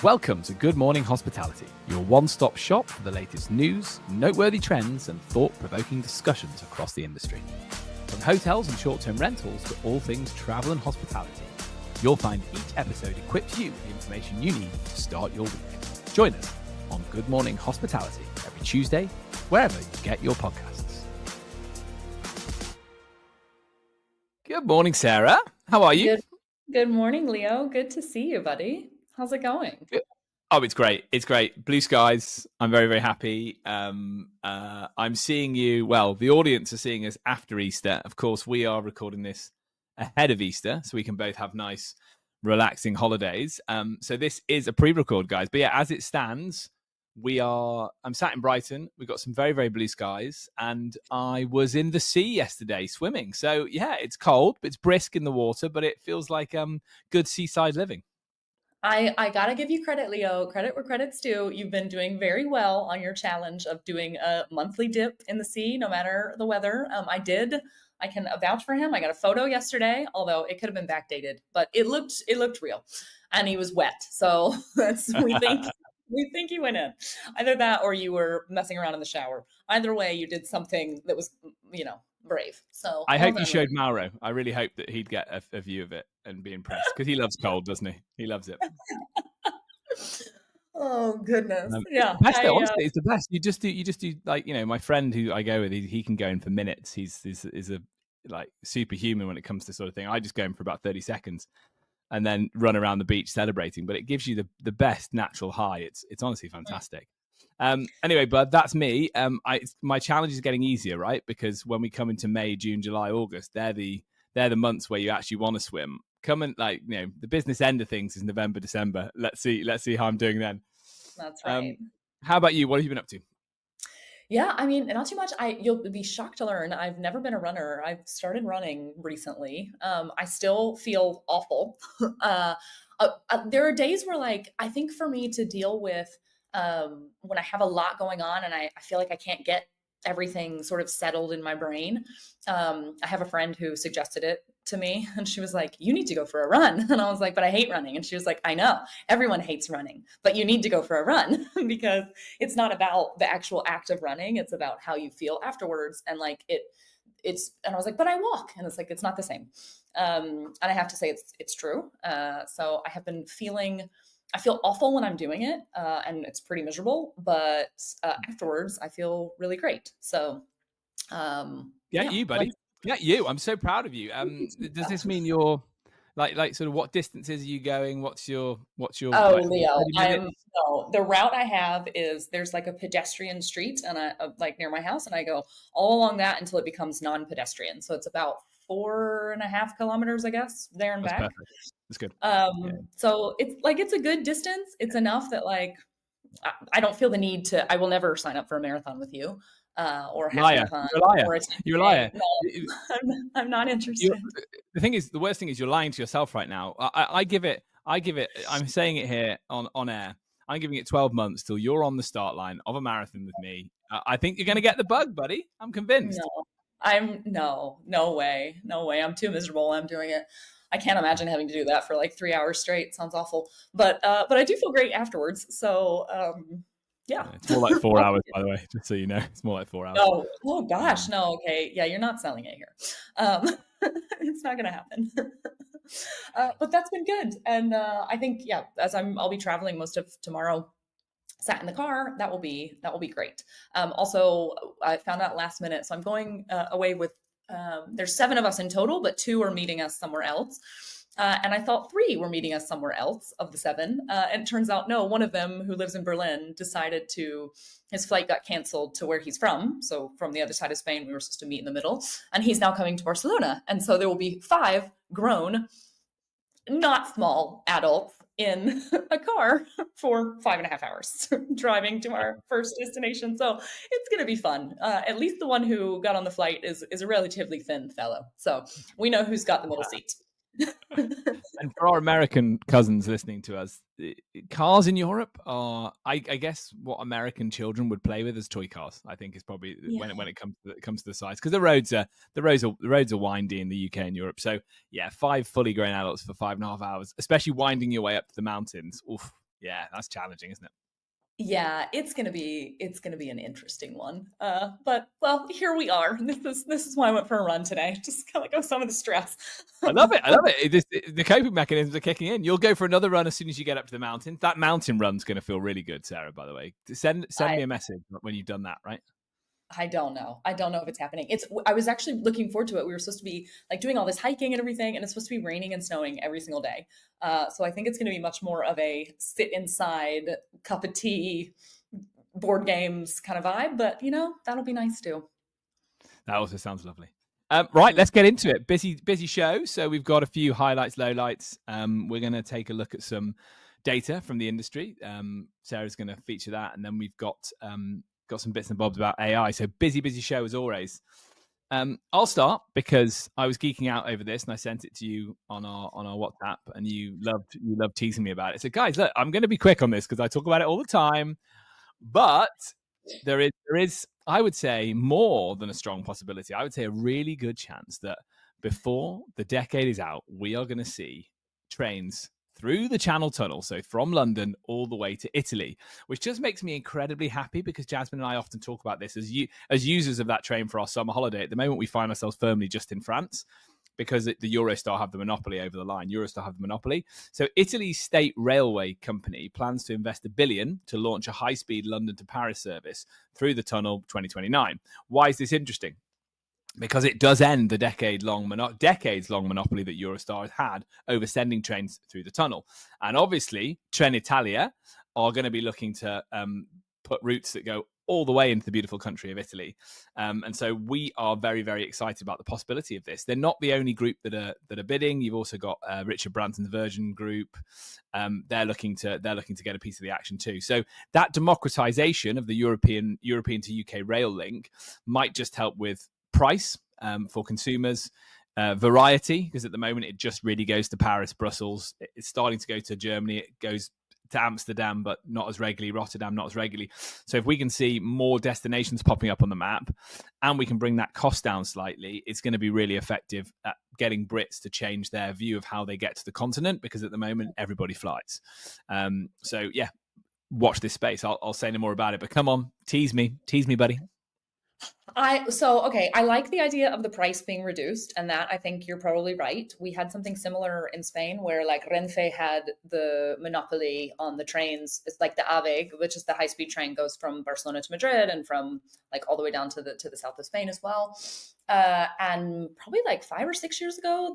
Welcome to Good Morning Hospitality, your one-stop shop for the latest news, noteworthy trends, and thought-provoking discussions across the industry. From hotels and short-term rentals to all things travel and hospitality, you'll find each episode equips you with the information you need to start your week. Join us on Good Morning Hospitality every Tuesday, wherever you get your podcasts. Good morning, Sarah. How are you? Good morning, Leo. Good to see you, buddy. How's it going? Oh, it's great. It's great. Blue skies. I'm very, very happy. I'm seeing you. Well, the audience are seeing us after Easter. Of course, we are recording this ahead of Easter, so we can both have nice, relaxing holidays. So this is a pre-record, guys. But yeah, as it stands, I'm sat in Brighton. We've got some very, very blue skies. And I was in the sea yesterday swimming. So yeah, it's cold, but it's brisk in the water, but it feels like good seaside living. I gotta give you credit, Leo. Credit where credit's due. You've been doing very well on your challenge of doing a monthly dip in the sea, no matter the weather. I can vouch for him. I got a photo yesterday, although it could have been backdated, but it looked real, and he was wet. So we think you went in. Either that, or you were messing around in the shower. Either way, you did something that was, brave. So I hope you showed Mauro. I really hope that he'd get a view of it and be impressed, because he loves cold, doesn't he? He loves it. Oh goodness! Yeah, honestly, it's the best. You just do like, my friend who I go with. He can go in for minutes. He's a like superhuman when it comes to sort of thing. I just go in for about 30 seconds and then run around the beach celebrating. But it gives you the best natural high. It's honestly fantastic. Anyway, bud, that's me. My challenge is getting easier, right? Because when we come into May, June, July, August, they're the months where you actually want to swim. Come and the business end of things is November, December. Let's see how I'm doing then. That's right. How about you? What have you been up to? Yeah, I mean, not too much. You'll be shocked to learn I've never been a runner. I've started running recently. I still feel awful. There are days where, like, I think for me to deal with when I have a lot going on and I feel like I can't get everything sort of settled in my brain. I have a friend who suggested it to me, and she was like, "You need to go for a run." And I was like, "But I hate running." And she was like, "I know, everyone hates running, but you need to go for a run because it's not about the actual act of running. It's about how you feel afterwards." And like and I was like, "But I walk." And it's like, it's not the same. And I have to say it's true. So I feel awful when I'm doing it, and it's pretty miserable, but afterwards I feel really great. So, You, buddy. You. I'm so proud of you. Does this mean you're like sort of what distances are you going? What's your Leo, the route I have is there's like a pedestrian street and like near my house, and I go all along that until it becomes non-pedestrian. So it's about 4.5 kilometers, I guess, there and back. Perfect. That's good. So it's a good distance. It's enough that like I don't feel the need to. I will never sign up for a marathon with you, or half marathon. You're a liar. No, I'm not interested. The worst thing is you're lying to yourself right now. I give it. I'm saying it here on air. I'm giving it 12 months till you're on the start line of a marathon with me. I think you're going to get the bug, buddy. I'm convinced. No way. I'm too miserable. I'm doing it. I can't imagine having to do that for like 3 hours straight. Sounds awful. But I do feel great afterwards. So yeah. It's more like 4 hours, by the way, just so you know. It's more like 4 hours. Oh gosh, no. Okay, yeah, you're not selling it here. It's not gonna happen. But that's been good, and I think as I'll be traveling most of tomorrow. Sat in the car, that will be great. Also, I found out last minute, so I'm going away with. There's 7 of us in total, but 2 are meeting us somewhere else. And I thought 3 were meeting us somewhere else of the 7. And it turns out, no, one of them who lives in Berlin decided his flight got canceled to where he's from. So from the other side of Spain, we were supposed to meet in the middle. And he's now coming to Barcelona. And so there will be 5 grown, not small adults in a car for 5.5 hours driving to our first destination. So it's going to be fun. At least the one who got on the flight is a relatively thin fellow. So we know who's got the middle seat. And for our American cousins listening to us, cars in Europe are, I guess, what American children would play with as toy cars. I think is probably when it comes to the size, because the roads are windy in the UK and Europe. So yeah, 5 fully grown adults for 5.5 hours, especially winding your way up to the mountains. Oof, Yeah, that's challenging, isn't it? Yeah, it's gonna be an interesting one. But well, here we are. This is why I went for a run today. Just kind of go some of the stress. I love it. I But love it. The coping mechanisms are kicking in. You'll go for another run as soon as you get up to the mountain. That mountain run's going to feel really good, Sarah. By the way, send I me a message when you've done that. Right? I don't know. I don't know if it's happening. I was actually looking forward to it. We were supposed to be like doing all this hiking and everything, and it's supposed to be raining and snowing every single day. So I think it's going to be much more of a sit inside, cup of tea, board games kind of vibe. But that'll be nice too. That also sounds lovely. Right, let's get into it. Busy show. So we've got a few highlights, lowlights. We're going to take a look at some data from the industry. Sarah's going to feature that, and then we've got some bits and bobs about AI. So busy show as always. I'll start because I was geeking out over this, and I sent it to you on our WhatsApp, and you loved teasing me about it. So guys, look, I'm going to be quick on this because I talk about it all the time, but there is I would say more than a strong possibility. I would say a really good chance that before the decade is out, we are going to see trains through the Channel Tunnel, so from London all the way to Italy, which just makes me incredibly happy because Jasmine and I often talk about this as users of that train for our summer holiday. At the moment, we find ourselves firmly just in France because the Eurostar have the monopoly over the line. Eurostar have the monopoly. So Italy's state railway company plans to invest $1 billion to launch a high-speed London to Paris service through the tunnel 2029. Why is this interesting? Because it does end the decades-long monopoly that Eurostar has had over sending trains through the tunnel. And obviously, Trenitalia are going to be looking to put routes that go all the way into the beautiful country of Italy. And so we are very, very excited about the possibility of this. They're not the only group that are bidding. You've also got Richard Branson's Virgin Group. They're looking to get a piece of the action too. So that democratization of the European to UK rail link might just help with price for consumers, variety, because at the moment it just really goes to Paris, Brussels. It's starting to go to Germany. It goes to Amsterdam, but not as regularly. Rotterdam, not as regularly. So if we can see more destinations popping up on the map and we can bring that cost down slightly, it's going to be really effective at getting Brits to change their view of how they get to the continent, because at the moment everybody flies. So yeah, watch this space. I'll say no more about it, but come on, tease me, buddy. Okay, I like the idea of the price being reduced, and that I think you're probably right. We had something similar in Spain where like Renfe had the monopoly on the trains. It's like the AVE, which is the high speed train, goes from Barcelona to Madrid and from like all the way down to the south of Spain as well. And probably like 5 or 6 years ago,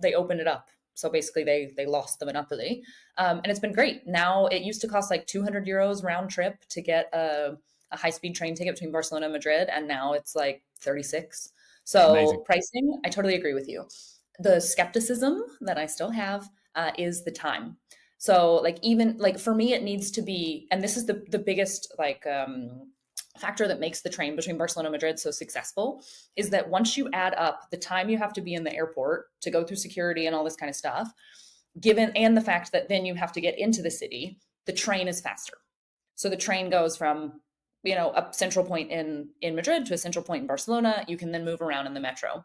they opened it up. So basically, they lost the monopoly, and it's been great. Now it used to cost like 200 euros round trip to get a high-speed train ticket between Barcelona and Madrid, and now it's like 36. So Amazing. pricing, I totally agree with you. The skepticism that I still have is the time. So like even like for me, it needs to be, and this is the biggest like factor that makes the train between Barcelona and Madrid so successful, is that once you add up the time you have to be in the airport to go through security and all this kind of stuff, and the fact that then you have to get into the city, the train is faster. So the train goes from a central point in Madrid to a central point in Barcelona. You can then move around in the metro.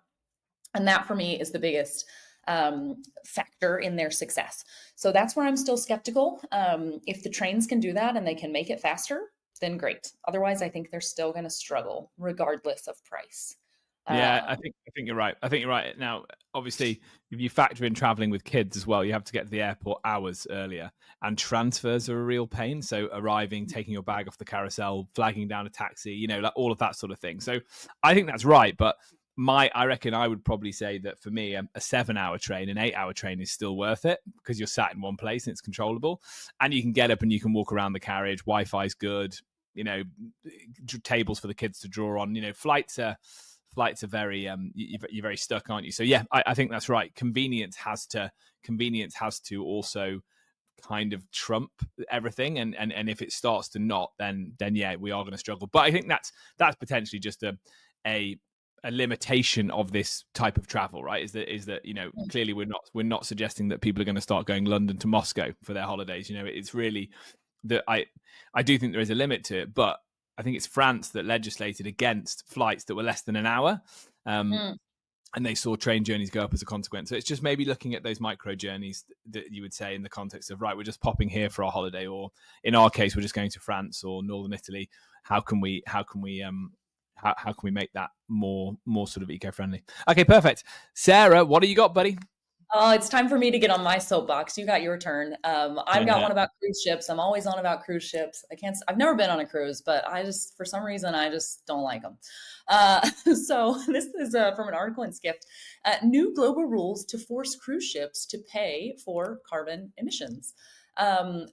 And that for me is the biggest factor in their success. So that's where I'm still skeptical. If the trains can do that and they can make it faster, then great. Otherwise, I think they're still going to struggle regardless of price. Yeah, I think you're right. I think you're right. Now, obviously, if you factor in traveling with kids as well, you have to get to the airport hours earlier, and transfers are a real pain. So arriving, taking your bag off the carousel, flagging down a taxi, like all of that sort of thing. So I think that's right. But I reckon I would probably say that for me, a 7-hour train, an 8-hour train is still worth it because you're sat in one place and it's controllable, and you can get up and you can walk around the carriage. Wi-Fi's good. Tables for the kids to draw on. Flights are very you're very stuck, aren't you? So yeah, I think that's right. Convenience has to also kind of trump everything, and if it starts to not, then yeah, we are going to struggle. But I think that's potentially just a limitation of this type of travel, right? Is that clearly we're not suggesting that people are going to start going London to Moscow for their holidays. It's really that I do think there is a limit to it, but I think it's France that legislated against flights that were less than an hour. and they saw train journeys go up as a consequence. So it's just maybe looking at those micro journeys that you would say in the context of, right, we're just popping here for our holiday, or in our case, we're just going to France or Northern Italy. How can we make that more sort of eco-friendly? Okay, perfect. Sarah, what do you got, buddy? Oh, it's time for me to get on my soapbox. You got your turn. I've got one about cruise ships. I'm always on about cruise ships. I've never been on a cruise, but for some reason, I just don't like them. So this is from an article in Skift. New global rules to force cruise ships to pay for carbon emissions.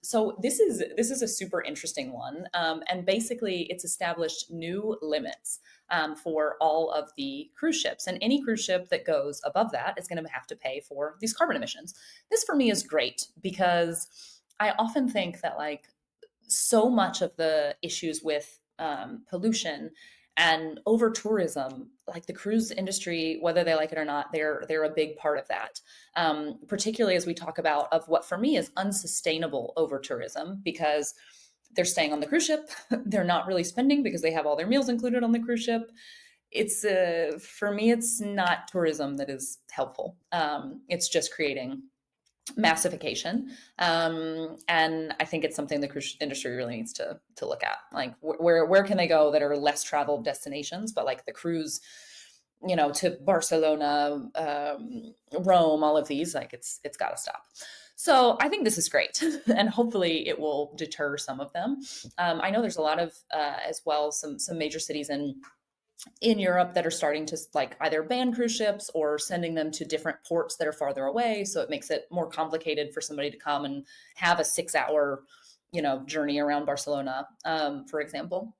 So this is a super interesting one. And basically it's established new limits for all of the cruise ships, and any cruise ship that goes above that is going to have to pay for these carbon emissions. This for me is great because I often think that like so much of the issues with pollution and over tourism, like the cruise industry, whether they like it or not, they're a big part of that. Particularly as we talk about of what for me is unsustainable over tourism, because they're staying on the cruise ship, they're not really spending because they have all their meals included on the cruise ship. It's for me, it's not tourism that is helpful. It's just creating massification. And I think it's something the cruise industry really needs to look at. Like where can they go that are less traveled destinations, but like the cruise, to Barcelona, Rome, all of these, like it's got to stop. So I think this is great, and hopefully it will deter some of them. I know there's a lot of as well some major cities in Europe that are starting to like either ban cruise ships or sending them to different ports that are farther away. So it makes it more complicated for somebody to come and have a 6-hour, journey around Barcelona, for example.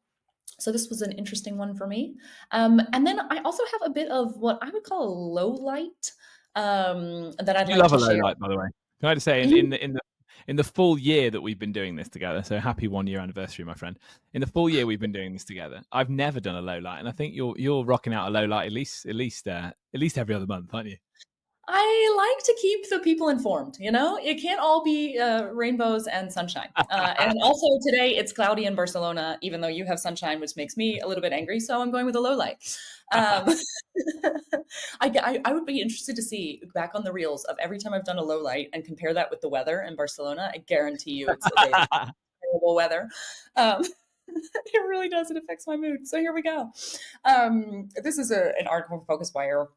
So this was an interesting one for me. And then I also have a bit of what I would call a low light that I'd You like love to a low share. light, by the way. Can I just say, in the full year that we've been doing this together, so happy 1 year anniversary, my friend. In the full year we've been doing this together, I've never done a low light, and I think you're rocking out a low light at least every other month, aren't you? I like to keep the people informed. It can't all be rainbows and sunshine. And also today it's cloudy in Barcelona, even though you have sunshine, which makes me a little bit angry. So I'm going with a low light. I would be interested to see back on the reels of every time I've done a low light and compare that with the weather in Barcelona. I guarantee you it's a day of terrible weather. It really does. It affects my mood. So here we go. This is an article from Focus Wire.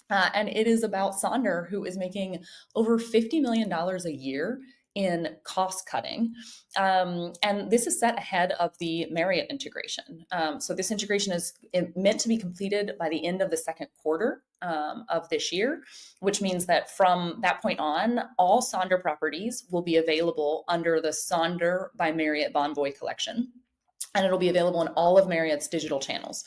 And it is about Sonder, who is making over $50 million a year in cost cutting. And this is set ahead of the Marriott integration. So this integration is meant to be completed by the end of the second quarter of this year, which means that from that point on, all Sonder properties will be available under the Sonder by Marriott Bonvoy collection. And it'll be available in all of Marriott's digital channels.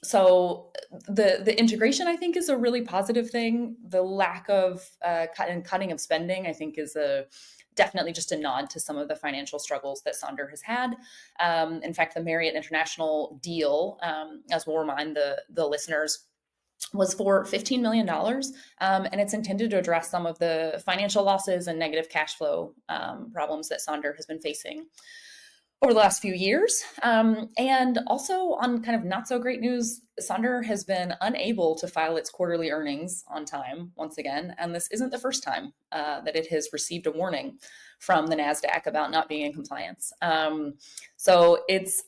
So the integration, I think, is a really positive thing. The lack of cutting of spending, I think, is definitely just a nod to some of the financial struggles that Sonder has had. In fact, the Marriott International deal, as we'll remind the listeners, was for $15 million, and it's intended to address some of the financial losses and negative cash flow problems that Sonder has been facing over the last few years. And also on kind of not so great news, Sonder has been unable to file its quarterly earnings on time once again. And this isn't the first time that it has received a warning from the NASDAQ about not being in compliance. So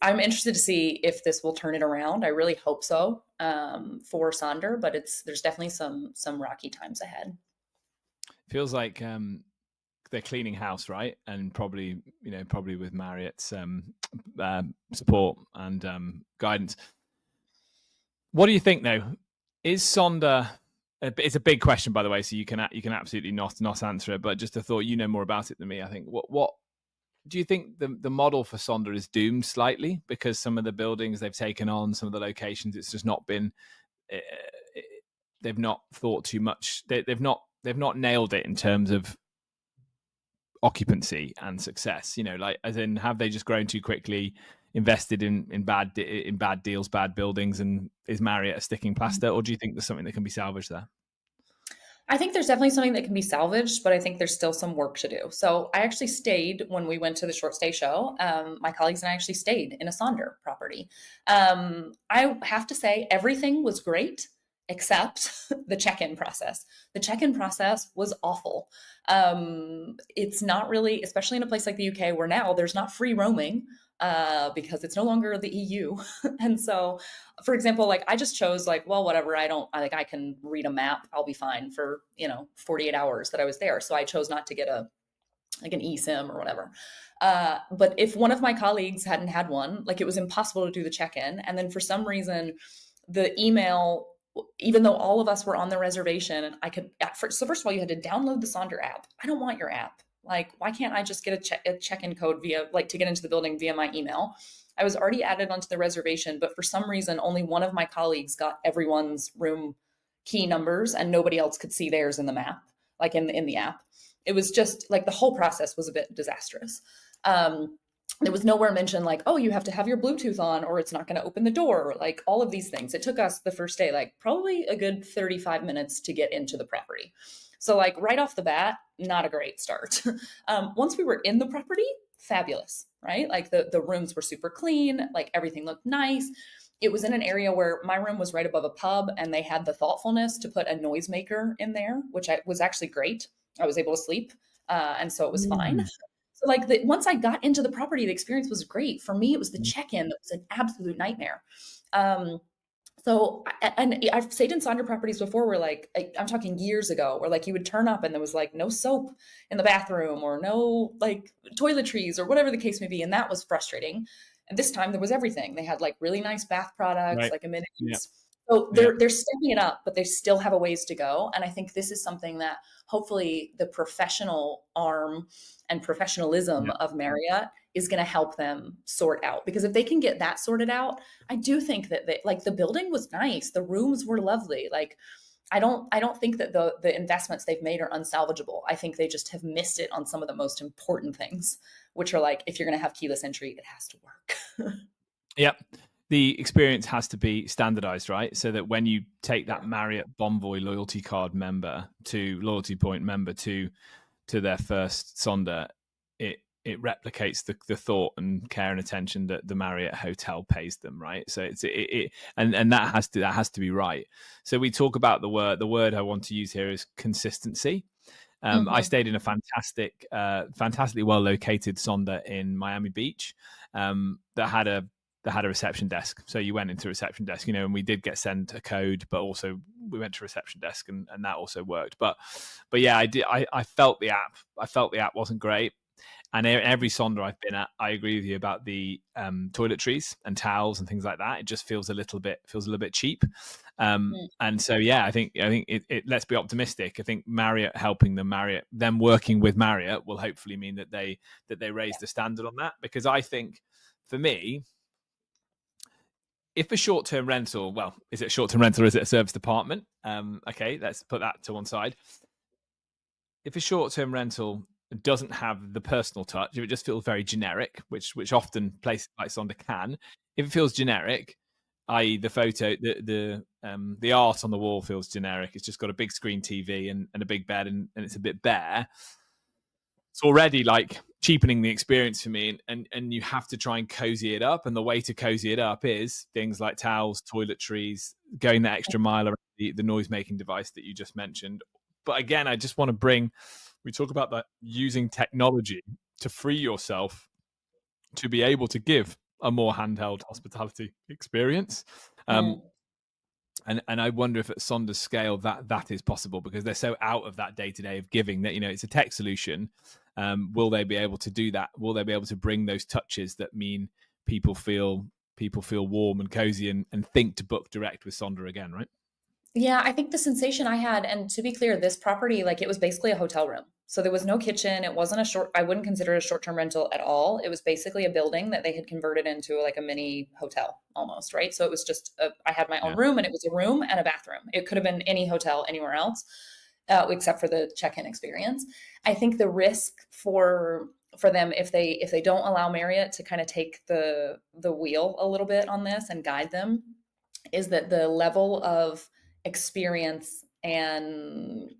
I'm interested to see if this will turn it around. I really hope so for Sonder, but there's definitely some rocky times ahead. Feels like they're cleaning house, right? And probably with Marriott's support and guidance. What do you think, though? Is Sonder? It's a big question, by the way, so you can absolutely not answer it. But just a thought, more about it than me. I think. What do you think the model for Sonder is doomed slightly because some of the buildings they've taken on, some of the locations, it's just not been. They've not thought too much. They've not nailed it in terms of occupancy and success, like as in, have they just grown too quickly, invested in bad deals, bad buildings, and is Marriott a sticking plaster, or do you think there's something that can be salvaged there? I think there's definitely something that can be salvaged, but I think there's still some work to do. So I actually stayed when we went to the short stay show. My colleagues and I actually stayed in a Sonder property. I have to say everything was great except the check-in process. The check-in process was awful. It's not really, especially in a place like the UK where now there's not free roaming because it's no longer the EU. And so, for example, like I just chose like, well, whatever, I can read a map, I'll be fine for, 48 hours that I was there. So I chose not to get like an eSIM or whatever. But if one of my colleagues hadn't had one, like it was impossible to do the check-in. And then for some reason, the email, even though all of us were on the reservation, and I could, so first of all, you had to download the Sonder app. I don't want your app. Like, why can't I just get a check-in code via, like, to get into the building via my email? I was already added onto the reservation, but for some reason, only one of my colleagues got everyone's room key numbers, and nobody else could see theirs in the map, like in the app. It was just like the whole process was a bit disastrous. There was nowhere mentioned like, oh, you have to have your Bluetooth on or it's not going to open the door, like all of these things. It took us the first day, like probably a good 35 minutes to get into the property. So like right off the bat, not a great start. Once we were in the property, fabulous, right? Like the rooms were super clean, like everything looked nice. It was in an area where my room was right above a pub and they had the thoughtfulness to put a noisemaker in there, which was actually great. I was able to sleep. And so it was fine. So like once I got into the property, the experience was great. For me, it was the check-in that was an absolute nightmare. So, and I've stayed in Sonder properties before where like, I'm talking years ago, where like you would turn up and there was like no soap in the bathroom or no like toiletries or whatever the case may be. And that was frustrating. And this time there was everything. They had like really nice bath products, Right. like amenities. Yeah. So they're stepping it up, but they still have a ways to go. And I think this is something that hopefully the professional arm and professionalism of Marriott is going to help them sort out. Because if they can get that sorted out, I do think that like the building was nice, the rooms were lovely. Like I don't think that the investments they've made are unsalvageable. I think they just have missed it on some of the most important things, which are like, if you're going to have keyless entry, it has to work. Yep. The experience has to be standardized, right? So that when you take that Marriott Bonvoy loyalty card member to loyalty point member to their first Sonder, it replicates the thought and care and attention that the Marriott hotel pays them, right? So and that has to be right. So we talk about the word I want to use here is consistency. I stayed in a fantastically well located Sonder in Miami Beach that had a reception desk. So you went into a reception desk, and we did get sent a code, but also we went to a reception desk and that also worked. But yeah, I felt the app. I felt the app wasn't great. And every Sonder I've been at, I agree with you about the toiletries and towels and things like that. It just feels a little bit cheap. And so, yeah, I think let's be optimistic. I think Marriott helping them working with Marriott will hopefully mean that they raise the standard on that. Because I think for me, if a short-term rental, well, is it a short-term rental or is it a service apartment? Okay, let's put that to one side. If a short-term rental doesn't have the personal touch, if it just feels very generic, which often places like Sonder can, if it feels generic, i.e. the photo, the art on the wall feels generic, it's just got a big screen TV and a big bed and it's a bit bare, it's already like cheapening the experience for me, and you have to try and cozy it up, and the way to cozy it up is things like towels, toiletries, going that extra mile around the noise-making device that you just mentioned. But again, I just want to we talk about that using technology to free yourself to be able to give a more handheld hospitality experience. And I wonder if at Sonder's scale that is possible, because they're so out of that day-to-day of giving that, it's a tech solution. Will they be able to do that? Will they be able to bring those touches that mean people feel warm and cozy and think to book direct with Sonder again, right? Yeah, I think the sensation I had, and to be clear, this property, like it was basically a hotel room. So there was no kitchen. It wasn't I wouldn't consider it a short-term rental at all. It was basically a building that they had converted into like a mini hotel almost, right? So it was just, I had my own room, and it was a room and a bathroom. It could have been any hotel anywhere else, except for the check-in experience. I think the risk for them, if they don't allow Marriott to kind of take the wheel a little bit on this and guide them, is that the level of experience and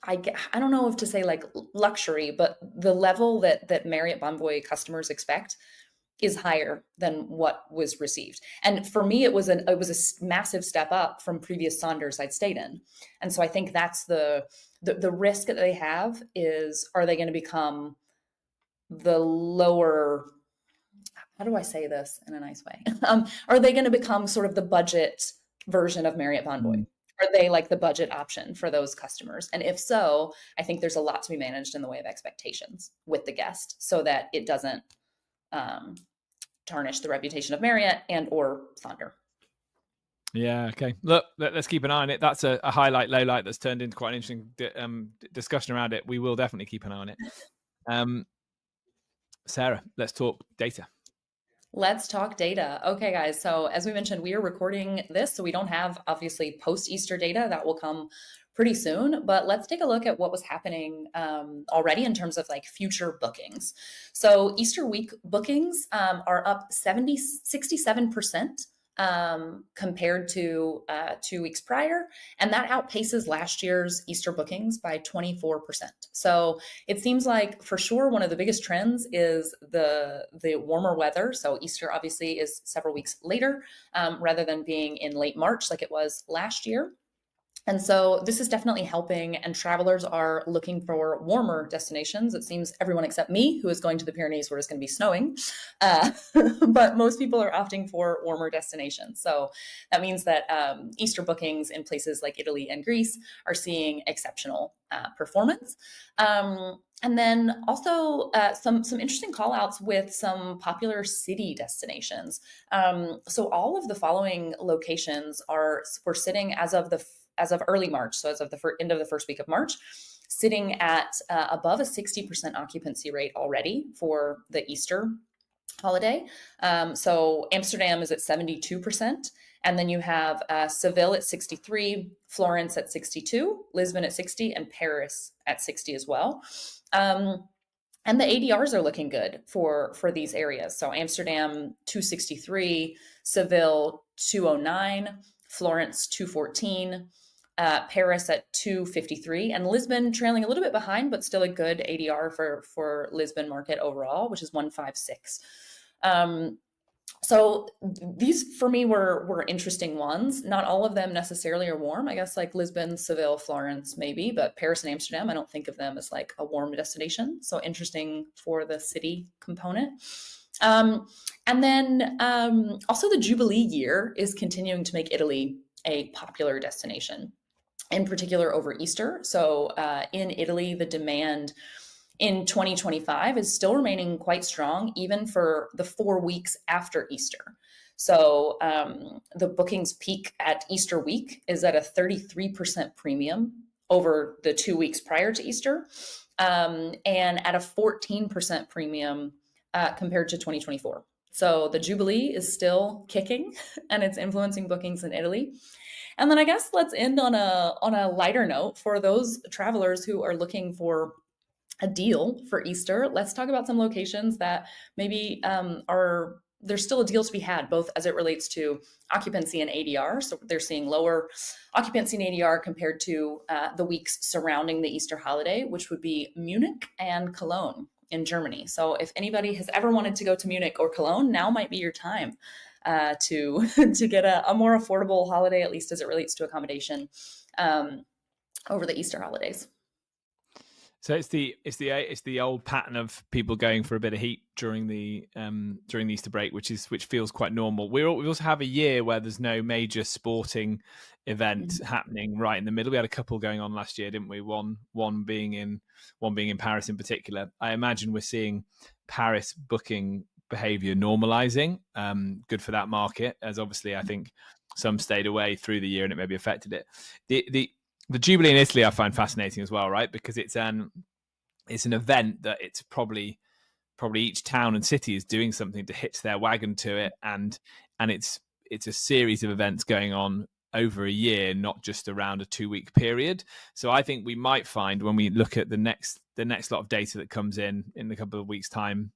I don't know if to say like luxury, but the level that Marriott Bonvoy customers expect is higher than what was received. And for me, it was a massive step up from previous Sonders I'd stayed in. And so I think that's the risk that they have is, are they going to become the lower, how do I say this in a nice way? Are they going to become sort of the budget version of Marriott Bonvoy? Mm. Are they like the budget option for those customers? And if so, I think there's a lot to be managed in the way of expectations with the guest so that it doesn't tarnish the reputation of Marriott and or Sonder. Yeah, okay. Look, let's keep an eye on it. That's a highlight, low light that's turned into quite an interesting discussion around it. We will definitely keep an eye on it. Sarah, let's talk data. Let's talk data. Okay, guys. So as we mentioned, we are recording this, so we don't have obviously post-Easter data. That will come pretty soon, but let's take a look at what was happening already in terms of like future bookings. So Easter week bookings are up 67% compared to 2 weeks prior. And that outpaces last year's Easter bookings by 24%. So it seems like for sure one of the biggest trends is the warmer weather. So Easter obviously is several weeks later rather than being in late March like it was last year. And so this is definitely helping, and travelers are looking for warmer destinations. It seems everyone except me, who is going to the Pyrenees where it's going to be snowing, but most people are opting for warmer destinations. So that means that Easter bookings in places like Italy and Greece are seeing exceptional performance. And then also some interesting call outs with some popular city destinations. So all of the following locations we're sitting as of early March, so as of the end of the first week of March, sitting at above a 60% occupancy rate already for the Easter holiday. So Amsterdam is at 72%. And then you have Seville at 63, Florence at 62, Lisbon at 60, and Paris at 60 as well. And the ADRs are looking good for these areas. So Amsterdam, 263, Seville, 209, Florence, 214, Paris at 253, and Lisbon trailing a little bit behind, but still a good ADR for Lisbon market overall, which is 156. So these for me were interesting ones. Not all of them necessarily are warm. I guess like Lisbon, Seville, Florence, maybe, but Paris and Amsterdam, I don't think of them as like a warm destination. So interesting for the city component. And then also the Jubilee-year is continuing to make Italy a popular destination, in particular over Easter. So in Italy, the demand in 2025 is still remaining quite strong, even for the 4 weeks after Easter. So the bookings peak at Easter week is at a 33% premium over the 2 weeks prior to Easter, and at a 14% premium compared to 2024. So the Jubilee is still kicking and it's influencing bookings in Italy. And then I guess let's end on a lighter note for those travelers who are looking for a deal for Easter. Let's talk about some locations that maybe there's still a deal to be had, both as it relates to occupancy and ADR. So they're seeing lower occupancy and ADR compared to the weeks surrounding the Easter holiday, which would be Munich and Cologne in Germany. So if anybody has ever wanted to go to Munich or Cologne, now might be your time to get a more affordable holiday, at least as it relates to accommodation over the Easter holidays. So it's the old pattern of people going for a bit of heat during the Easter break, which feels quite normal. We also have a year where there's no major sporting event happening right in the middle. We had a couple going on last year, didn't we? One being in Paris in particular. I imagine we're seeing Paris booking behavior normalizing. Good for that market, as obviously I think some stayed away through the year and it maybe affected it. The Jubilee in Italy I find fascinating as well, right? Because it's an event that it's probably each town and city is doing something to hitch their wagon to it, and it's a series of events going on over a year, not just around a 2-week period. So I think we might find when we look at the next lot of data that comes in a couple of weeks' time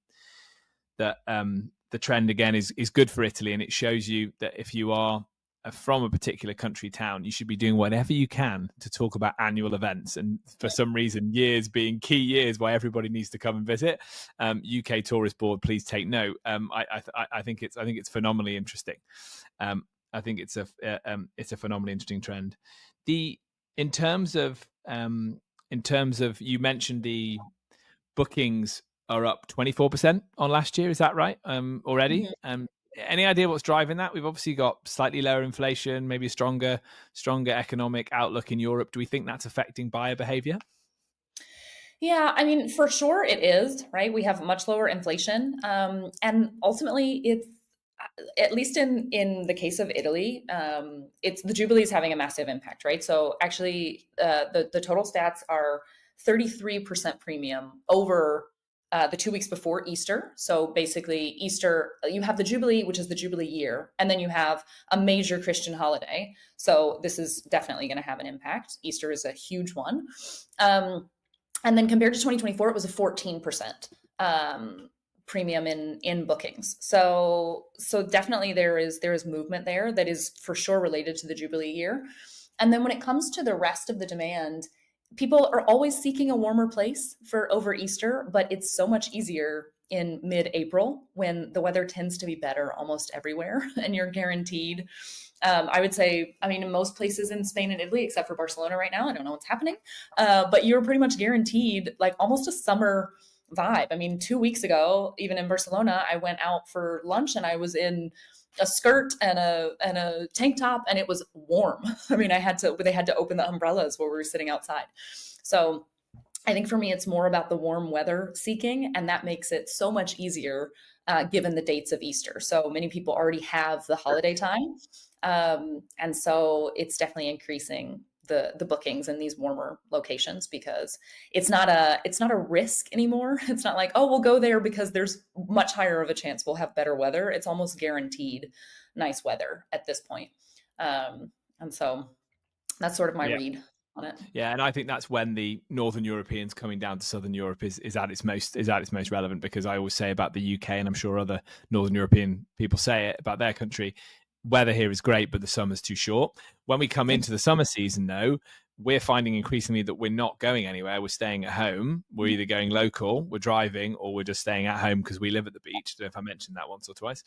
that the trend again is good for Italy, and it shows you that if you are from a particular country town, you should be doing whatever you can to talk about annual events. And for some reason, years being key years why everybody needs to come and visit. UK Tourist Board, please take note. I think it's phenomenally interesting. I think it's a phenomenally interesting trend. In terms of you mentioned the bookings are up 24% on last year. Is that right? Already. Mm-hmm. Any idea what's driving that? We've obviously got slightly lower inflation, maybe a stronger economic outlook in Europe. Do we think that's affecting buyer behavior? Yeah, I mean, for sure it is, right? We have much lower inflation. And ultimately, it's at least in the case of Italy, it's the Jubilee is having a massive impact, right? So actually, the total stats are 33% premium over the 2 weeks before Easter. So basically, Easter, you have the Jubilee, which is the Jubilee year, and then you have a major Christian holiday. So this is definitely going to have an impact. Easter is a huge one. And then compared to 2024, it was a 14% premium in bookings. So definitely there is movement there that is for sure related to the Jubilee year. And then when it comes to the rest of the demand, people are always seeking a warmer place for over Easter, but it's so much easier in mid-April when the weather tends to be better almost everywhere and you're guaranteed. I would say, I mean, in most places in Spain and Italy, except for Barcelona right now, I don't know what's happening, but you're pretty much guaranteed like almost a summer vibe. I mean, 2 weeks ago, even in Barcelona, I went out for lunch and I was in a skirt and a tank top and it was warm. I mean, they had to open the umbrellas while we were sitting outside. So I think for me, it's more about the warm weather seeking, and that makes it so much easier given the dates of Easter. So many people already have the holiday time. And so it's definitely increasing the bookings in these warmer locations because it's not a risk anymore. It's not like, oh, we'll go there because there's much higher of a chance we'll have better weather. It's almost guaranteed nice weather at this point. And so that's sort of my read on it. Yeah, and I think that's when the Northern Europeans coming down to Southern Europe is at its most relevant, because I always say about the UK, and I'm sure other Northern European people say it about their country, weather here is great, but the summer's too short. When we come into the summer season, though, we're finding increasingly that we're not going anywhere. We're staying at home. We're either going local, we're driving, or we're just staying at home because we live at the beach. I don't know if I mentioned that once or twice.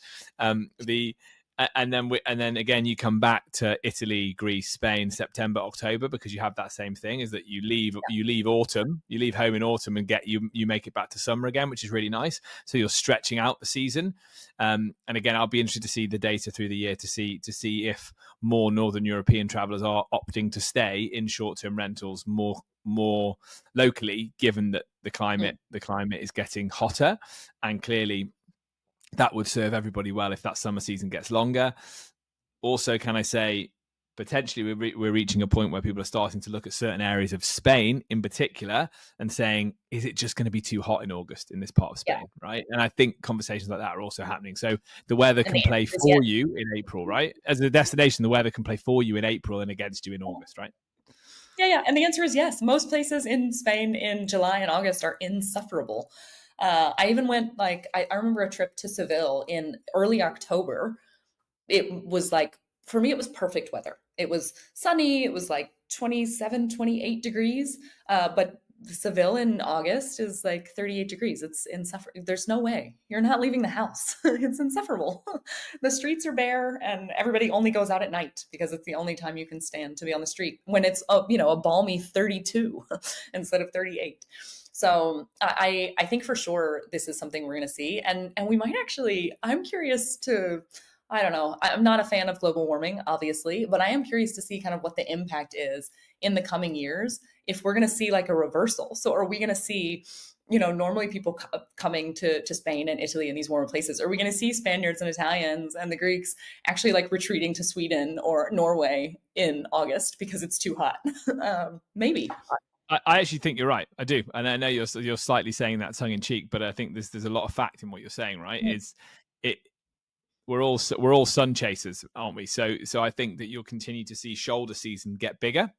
And then again, you come back to Italy, Greece, Spain, September, October, because you have that same thing, is that you leave autumn, you leave home in autumn and you make it back to summer again, which is really nice. So you're stretching out the season. And again, I'll be interested to see the data through the year to see if more Northern European travelers are opting to stay in short-term rentals more locally, given that the climate is getting hotter, and clearly that would serve everybody well if that summer season gets longer. Also, can I say, potentially we're reaching a point where people are starting to look at certain areas of Spain in particular and saying, is it just going to be too hot in August in this part of Spain, right? And I think conversations like that are also happening. So the weather can play for you in April, right? As a destination, the weather can play for you in April and against you in August, right? Yeah. And the answer is yes. Most places in Spain in July and August are insufferable. I even went I remember a trip to Seville in early October. It was for me, it was perfect weather. It was sunny. It was 27, 28 degrees. But Seville in August is 38 degrees. It's insufferable. There's no way. You're not leaving the house. It's insufferable. The streets are bare and everybody only goes out at night because it's the only time you can stand to be on the street when it's a balmy 32 instead of 38. So I think for sure this is something we're going to see. And we might actually, I'm curious to, I don't know, I'm not a fan of global warming, obviously, but I am curious to see kind of what the impact is in the coming years if we're going to see a reversal. So are we going to see, normally people coming to Spain and Italy and these warmer places? Are we going to see Spaniards and Italians and the Greeks actually retreating to Sweden or Norway in August because it's too hot? Maybe. I actually think you're right. I do, and I know you're slightly saying that tongue in cheek, but I think there's a lot of fact in what you're saying. Right? Mm-hmm. We're all sun chasers, aren't we? So I think that you'll continue to see shoulder season get bigger.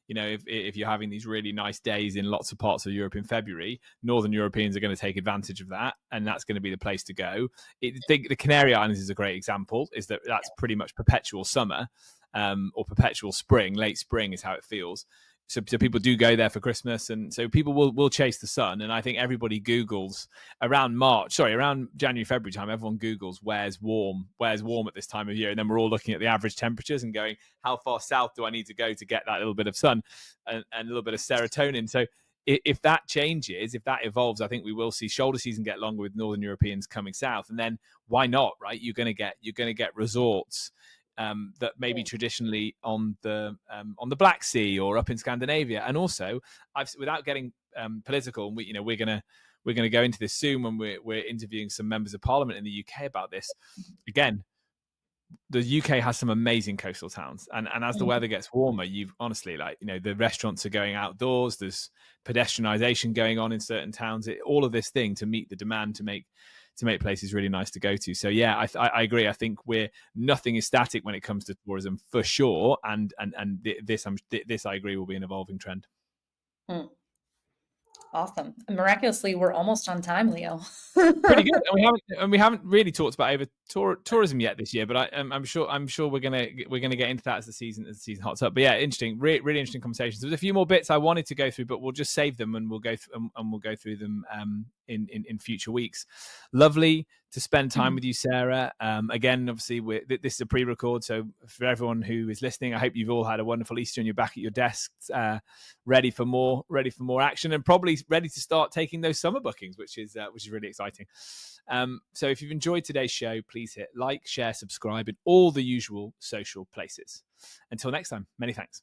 If you're having these really nice days in lots of parts of Europe in February, Northern Europeans are going to take advantage of that, and that's going to be the place to go. I think the Canary Islands is a great example. That's pretty much perpetual summer, or perpetual spring. Late spring is how it feels. So people do go there for Christmas, and so people will chase the sun. And I think everybody Googles around January, February time. Everyone Googles where's warm at this time of year, and then we're all looking at the average temperatures and going, how far south do I need to go to get that little bit of sun and a little bit of serotonin? So if that changes, if that evolves, I think we will see shoulder season get longer with Northern Europeans coming south, and then why not, right? You're going to get resorts that maybe traditionally on the Black Sea or up in Scandinavia. And also, without getting political, and we're gonna go into this soon when we're interviewing some members of Parliament in the UK about this. Again, the UK has some amazing coastal towns, and as the weather gets warmer, you've honestly, the restaurants are going outdoors. There's pedestrianisation going on in certain towns. All of this thing to meet the demand to make places really nice to go to. So yeah, I agree. I think nothing is static when it comes to tourism for sure, and this I agree will be an evolving trend. Awesome. Miraculously, we're almost on time, Leo. Pretty good. And we haven't really talked about tourism yet this year, but I'm sure we're gonna get into that as the season hots up. But yeah, interesting, really interesting conversations. There's a few more bits I wanted to go through, but we'll just save them and we'll go through them in future weeks. Lovely to spend time with you, Sarah. Again, obviously, this is a pre-record, so for everyone who is listening, I hope you've all had a wonderful Easter and you're back at your desks, ready for more action, and probably ready to start taking those summer bookings, which is really exciting. So if you've enjoyed today's show, please hit like, share, subscribe in all the usual social places. Until next time, many thanks.